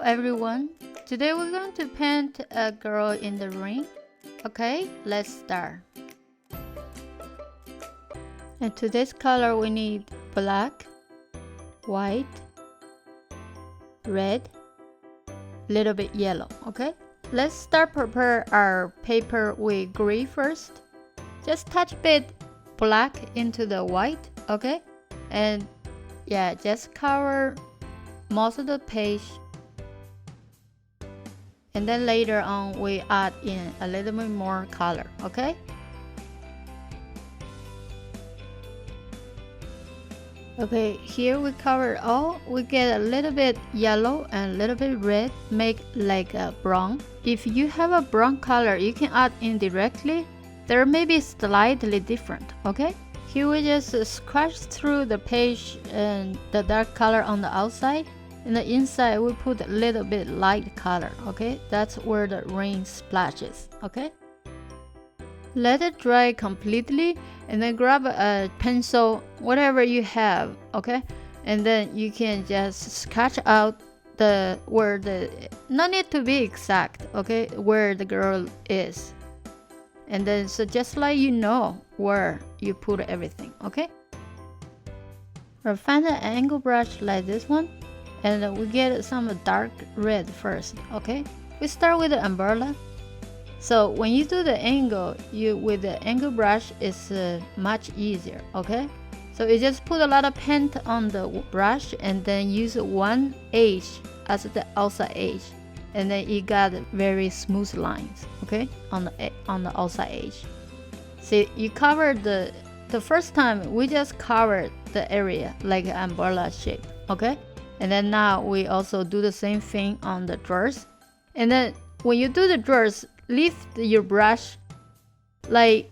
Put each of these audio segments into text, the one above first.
everyone. Today we're going to paint a girl in the rain. Okay, let's start. And to this color we need black, white, red, little bit yellow. Okay, let's start prepare our paper with gray first. Just touch a bit black into the white. Okay, and yeah, just cover most of the page, and then later on we add in a little bit more color. Okay, here we cover all. We get a little bit yellow and a little bit red, make like a brown. If you have a brown color, you can add in directly. There may be slightly different. Okay, here we just scratch through the page and the dark color on the outside. In the inside we put a little bit light color. Okay, that's where the rain splashes. Okay, let it dry completely, and then grab a pencil, whatever you have. Okay, and then you can just sketch out where the, no need to be exact, okay, where the girl is, and then so just like you know where you put everything. Okay, or find an angle brush like this one, and we get some dark red first. Okay, we start with the umbrella. So when you do the angle, with the angle brush is much easier. Okay, so you just put a lot of paint on the brush and then use one edge as the outside edge, and then you got very smooth lines. Okay, on the outside edge. See, you covered the first time we just covered the area like an umbrella shape. Okay, and then now we also do the same thing on the drawers. And then when you do the drawers, lift your brush like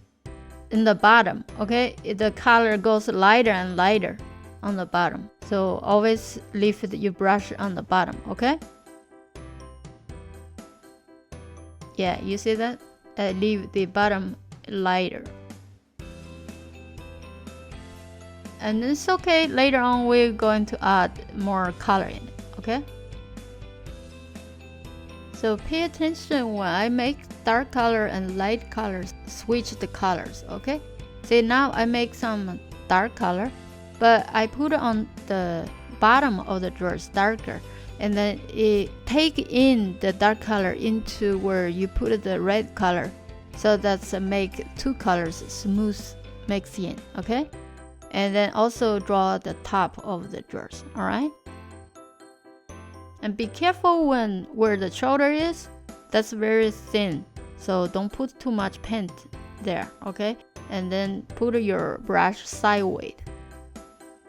in the bottom. Okay, the color goes lighter and lighter on the bottom, so always lift your brush on the bottom. Okay, yeah, you see that? Leave the bottom lighter, and it's okay. Later on we're going to add more color in it. Okay, so pay attention when I make dark color and light colors, switch the colors. Okay, see, now I make some dark color, but I put it on the bottom of the drawers darker, and then take in the dark color into where you put the red color, so that's make two colors smooth mix in. Okay, and then also draw the top of the drawers. All right, and be careful where the shoulder is. That's very thin, so don't put too much paint there. Okay, and then put your brush sideways.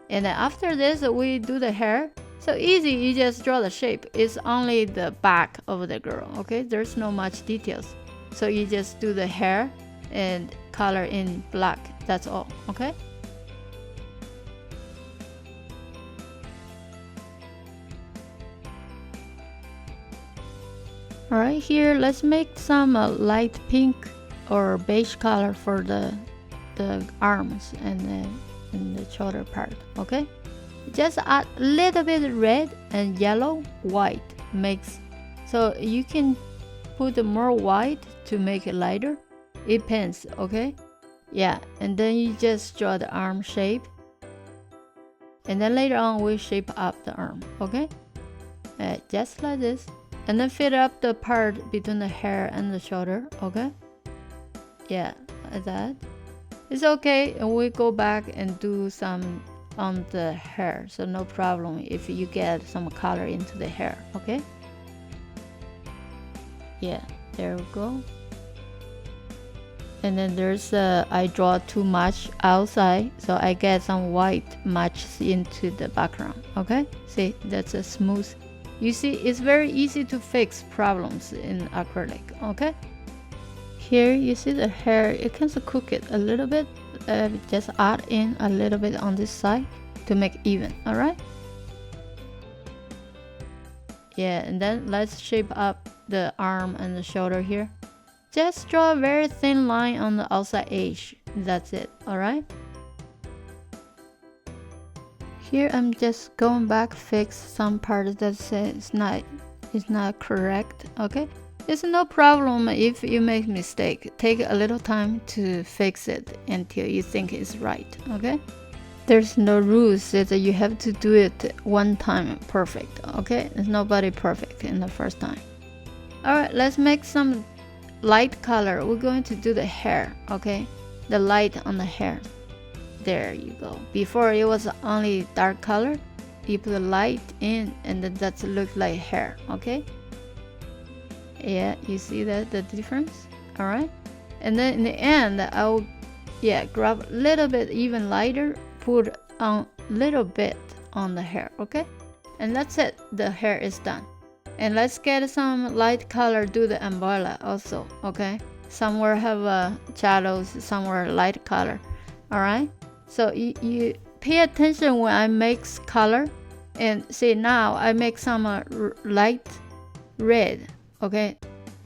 And then after this we do the hair. So easy, you just draw the shape. It's only the back of the girl. Okay, there's no much details, so you just do the hair and color in black. That's all. Okay, alright, here let's make some light pink or beige color for the arms and the shoulder part. Okay, just add a little bit red and yellow, white mix, so you can put more white to make it lighter. It depends. Okay, yeah, and then you just draw the arm shape, and then later on we shape up the arm. Okay, just like this. And then fill up the part between the hair and the shoulder. Okay, yeah, like that. It's okay, and we go back and do some on the hair, so no problem if you get some color into the hair. Okay, yeah, there we go. And then there's I draw too much outside, so I get some white matches into the background. Okay, see, that's a smooth. You see, it's very easy to fix problems in acrylic. Okay, here you see the hair, you can cook it a little bit. Just add in a little bit on this side to make even. All right, yeah, and then let's shape up the arm and the shoulder here. Just draw a very thin line on the outside edge. That's it. All right, Here I'm just going back, fix some part that says not is not correct. Okay, it's no problem if you make mistake. Take a little time to fix it until you think it's right. Okay, there's no rules that you have to do it one time perfect. Okay, there's nobody perfect in the first time. All right, let's make some light color. We're going to do the hair. Okay, the light on the hair. There you go. Before it was only dark color. You put the light in, and then that looks like hair. Okay, yeah, you see that the difference. All right, and then in the end I'll grab a little bit even lighter, put on little bit on the hair. Okay, and that's it, the hair is done. And let's get some light color, do the umbrella also. Okay, somewhere have shadows, somewhere light color. All right, so you pay attention when I make color, and see now I make some light red, okay,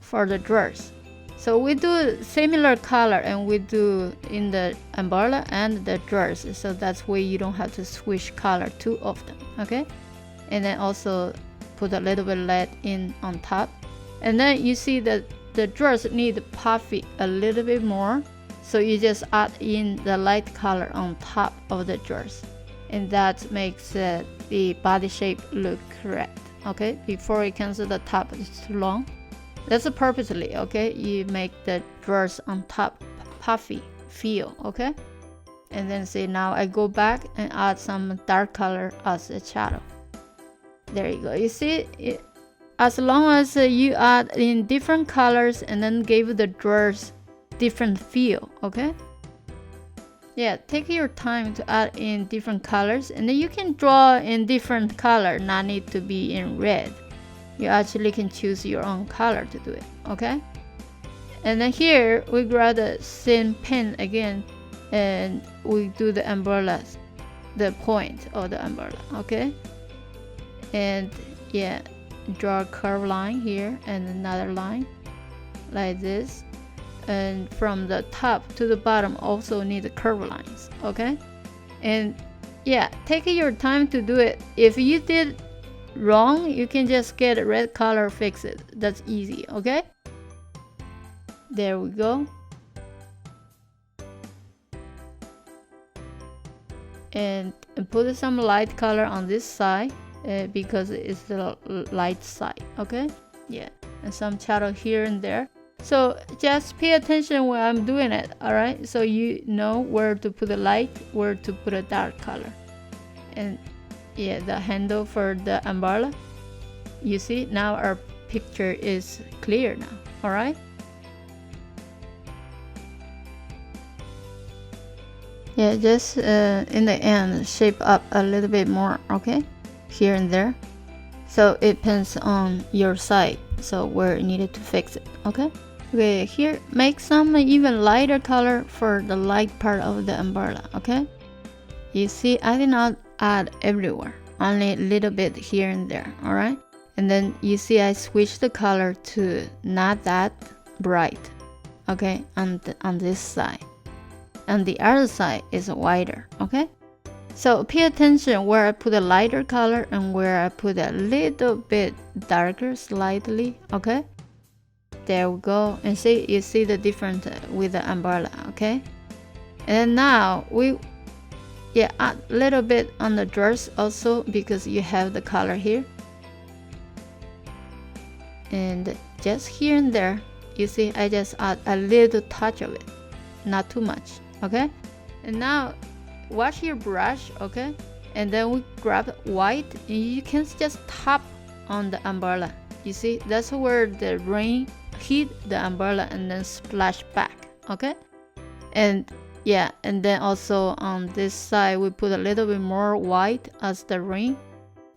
for the dress. So we do similar color, and we do in the umbrella and the dress, so that's why you don't have to switch color too often. Okay, and then also put a little bit light in on top, and then you see that the dress need puffy a little bit more, so you just add in the light color on top of the dress, and that makes the body shape look correct. Okay, before it comes to the top, it's too long. That's purposely. Okay, you make the dress on top puffy feel. Okay, and then see now I go back and add some dark color as a shadow. There you go. You see it, as long as you add in different colors and then give the dress different feel. Okay, yeah, take your time to add in different colors, and then you can draw in different color, not need to be in red. You actually can choose your own color to do it. Okay, and then here we grab the thin pen again, and we do the umbrella, the point of the umbrella. Okay, and yeah, draw a curved line here and another line like this, and from the top to the bottom also need the curved lines. Okay, and yeah, take your time to do it. If you did wrong, you can just get a red color, fix it. That's easy. Okay, there we go. And put some light color on this side, because it's the light side. Okay, yeah, and some shadow here and there. So just pay attention when I'm doing it. All right, so you know where to put the light, where to put a dark color. And yeah, the handle for the umbrella, you see now our picture is clear now. All right, yeah, just in the end shape up a little bit more. Okay, here and there, so it depends on your side, so where you needed to fix it. Okay, here make some even lighter color for the light part of the umbrella. Okay, you see I did not add everywhere, only a little bit here and there. All right, and then you see I switched the color to not that bright. Okay, on this side, and the other side is wider. Okay, so pay attention where I put a lighter color and where I put a little bit darker slightly. Okay, there we go, and see, you see the difference with the umbrella. Okay, and now we add a little bit on the dress also, because you have the color here, and just here and there, you see I just add a little touch of it, not too much. Okay, and now wash your brush. Okay, and then we grab white, and you can just tap on the umbrella. You see that's where the rain hit the umbrella and then splash back. Okay, and yeah, and then also on this side we put a little bit more white as the ring,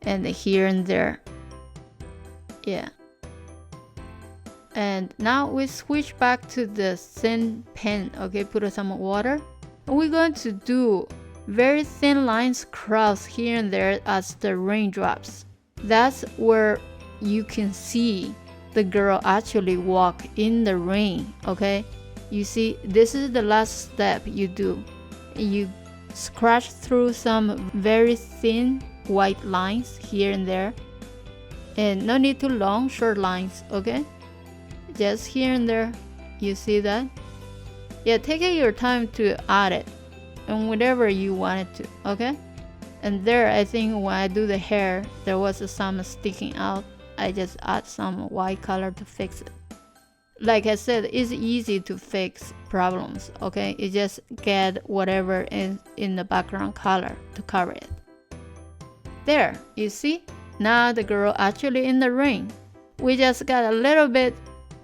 and here and there. Yeah, and now we switch back to the thin pen. Okay, put some water, and we're going to do very thin lines cross here and there as the raindrops. That's where you can see the girl actually walk in the rain. Okay, you see this is the last step you do. You scratch through some very thin white lines here and there, And no need too long, short lines, okay? Just here and there. You see that? Yeah, take your time to add it and whatever you want it to, okay? And there, I think when I do the hair, there was some sticking out. I just add some white color to fix it. Like I said, it's easy to fix problems, okay? You just get whatever is in the background color to cover it. There, you see? Now the girl actually in the rain. We just got a little bit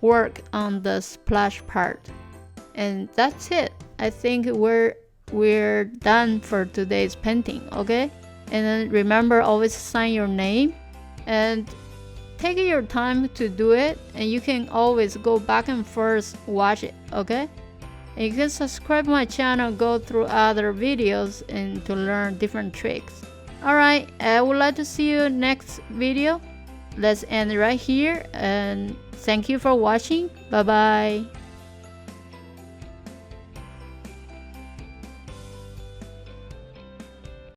work on the splash part. And that's it. I think we're done for today's painting, okay? And then remember, always sign your name and take your time to do it, and you can always go back and forth watch it, okay? And you can subscribe my channel, go through other videos and to learn different tricks. Alright, I would like to see you next video. Let's end right here, and thank you for watching. Bye bye.